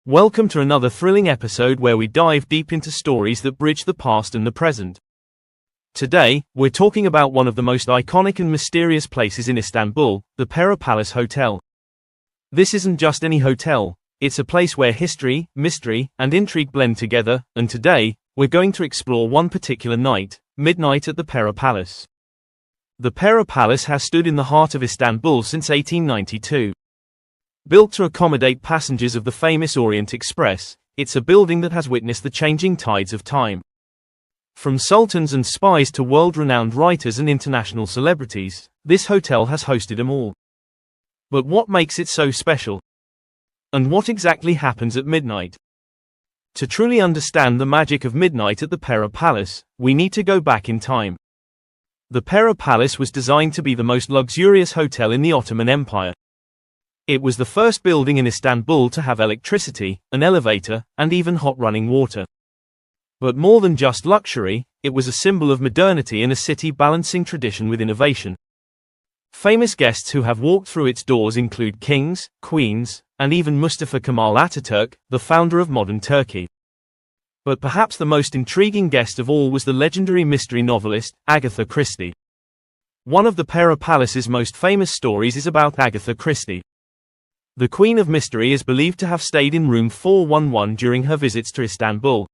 Welcome to another thrilling episode where we dive deep into stories that bridge the past and the present. Today, we're talking about one of the most iconic and mysterious places in Istanbul, the Pera Palace Hotel. This isn't just any hotel, it's a place where history, mystery, and intrigue blend together, and today, we're going to explore one particular night, midnight at the Pera Palace. The Pera Palace has stood in the heart of Istanbul since 1892. Built to accommodate passengers of the famous Orient Express, it's a building that has witnessed the changing tides of time. From sultans and spies to world-renowned writers and international celebrities, this hotel has hosted them all. But what makes it so special? And what exactly happens at midnight? To truly understand the magic of midnight at the Pera Palace, we need to go back in time. The Pera Palace was designed to be the most luxurious hotel in the Ottoman Empire. It was the first building in Istanbul to have electricity, an elevator, and even hot running water. But more than just luxury, it was a symbol of modernity in a city balancing tradition with innovation. Famous guests who have walked through its doors include kings, queens, and even Mustafa Kemal Ataturk, the founder of modern Turkey. But perhaps the most intriguing guest of all was the legendary mystery novelist, Agatha Christie. One of the Pera Palace's most famous stories is about Agatha Christie. The Queen of Mystery is believed to have stayed in room 411 during her visits to Istanbul.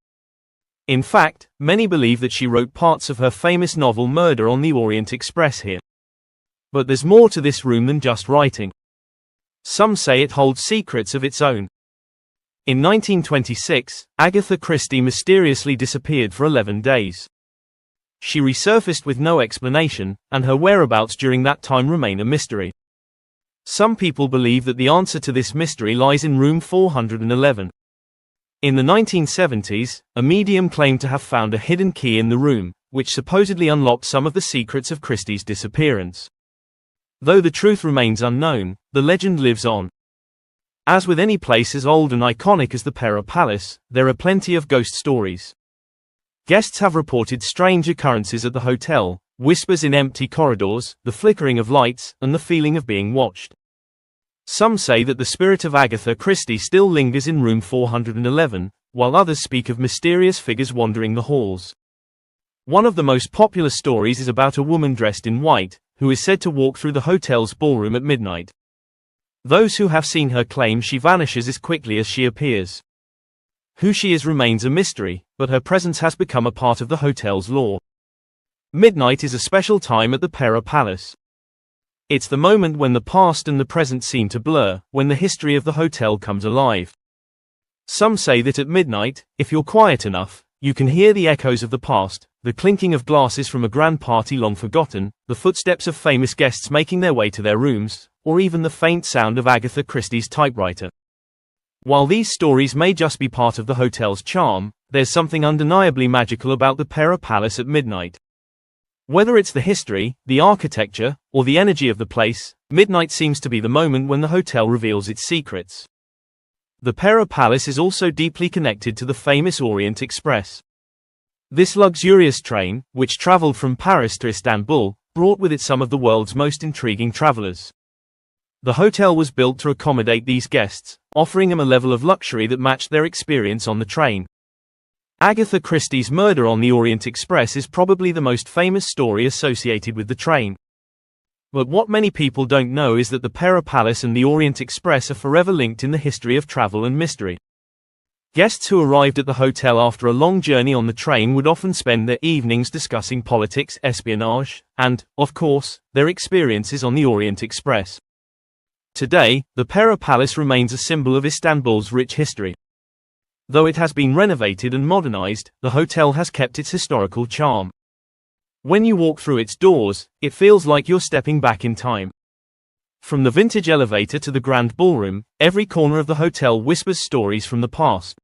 In fact, many believe that she wrote parts of her famous novel Murder on the Orient Express here. But there's more to this room than just writing. Some say it holds secrets of its own. In 1926, Agatha Christie mysteriously disappeared for 11 days. She resurfaced with no explanation, and her whereabouts during that time remain a mystery. Some people believe that the answer to this mystery lies in room 411. In the 1970s, a medium claimed to have found a hidden key in the room, which supposedly unlocked some of the secrets of Christie's disappearance. Though the truth remains unknown, the legend lives on. As with any place as old and iconic as the Pera Palace, there are plenty of ghost stories. Guests have reported strange occurrences at the hotel, whispers in empty corridors, the flickering of lights, and the feeling of being watched. Some say that the spirit of Agatha Christie still lingers in room 411, while others speak of mysterious figures wandering the halls. One of the most popular stories is about a woman dressed in white, who is said to walk through the hotel's ballroom at midnight. Those who have seen her claim she vanishes as quickly as she appears. Who she is remains a mystery, but her presence has become a part of the hotel's lore. Midnight is a special time at the Pera Palace. It's the moment when the past and the present seem to blur, when the history of the hotel comes alive. Some say that at midnight, if you're quiet enough, you can hear the echoes of the past, the clinking of glasses from a grand party long forgotten, the footsteps of famous guests making their way to their rooms, or even the faint sound of Agatha Christie's typewriter. While these stories may just be part of the hotel's charm, there's something undeniably magical about the Pera Palace at midnight. Whether it's the history, the architecture, or the energy of the place, midnight seems to be the moment when the hotel reveals its secrets. The Pera Palace is also deeply connected to the famous Orient Express. This luxurious train, which traveled from Paris to Istanbul, brought with it some of the world's most intriguing travelers. The hotel was built to accommodate these guests, offering them a level of luxury that matched their experience on the train. Agatha Christie's Murder on the Orient Express is probably the most famous story associated with the train. But what many people don't know is that the Pera Palace and the Orient Express are forever linked in the history of travel and mystery. Guests who arrived at the hotel after a long journey on the train would often spend their evenings discussing politics, espionage, and, of course, their experiences on the Orient Express. Today, the Pera Palace remains a symbol of Istanbul's rich history. Though it has been renovated and modernized, the hotel has kept its historical charm. When you walk through its doors, it feels like you're stepping back in time. From the vintage elevator to the grand ballroom, every corner of the hotel whispers stories from the past.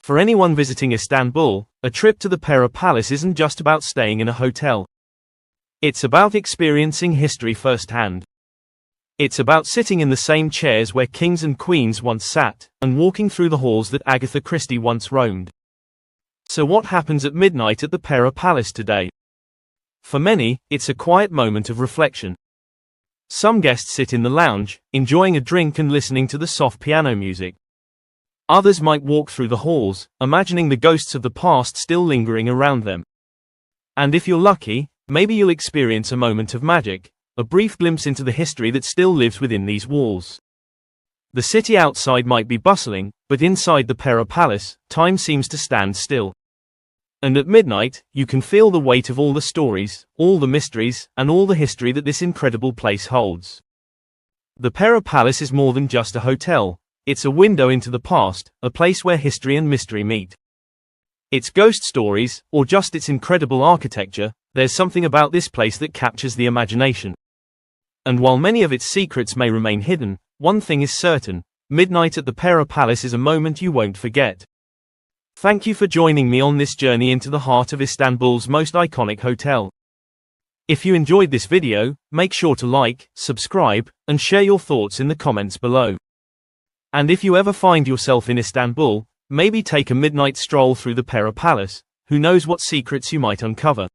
For anyone visiting Istanbul, a trip to the Pera Palace isn't just about staying in a hotel. It's about experiencing history firsthand. It's about sitting in the same chairs where kings and queens once sat, and walking through the halls that Agatha Christie once roamed. So what happens at midnight at the Pera Palace today? For many, it's a quiet moment of reflection. Some guests sit in the lounge, enjoying a drink and listening to the soft piano music. Others might walk through the halls, imagining the ghosts of the past still lingering around them. And if you're lucky, maybe you'll experience a moment of magic, a brief glimpse into the history that still lives within these walls. The city outside might be bustling, but inside the Pera Palace, time seems to stand still. And at midnight, you can feel the weight of all the stories, all the mysteries, and all the history that this incredible place holds. The Pera Palace is more than just a hotel. It's a window into the past, a place where history and mystery meet. Its ghost stories, or just its incredible architecture, there's something about this place that captures the imagination. And while many of its secrets may remain hidden, one thing is certain: midnight at the Pera Palace is a moment you won't forget. Thank you for joining me on this journey into the heart of Istanbul's most iconic hotel. If you enjoyed this video, make sure to like, subscribe, and share your thoughts in the comments below. And if you ever find yourself in Istanbul, maybe take a midnight stroll through the Pera Palace. Who knows what secrets you might uncover.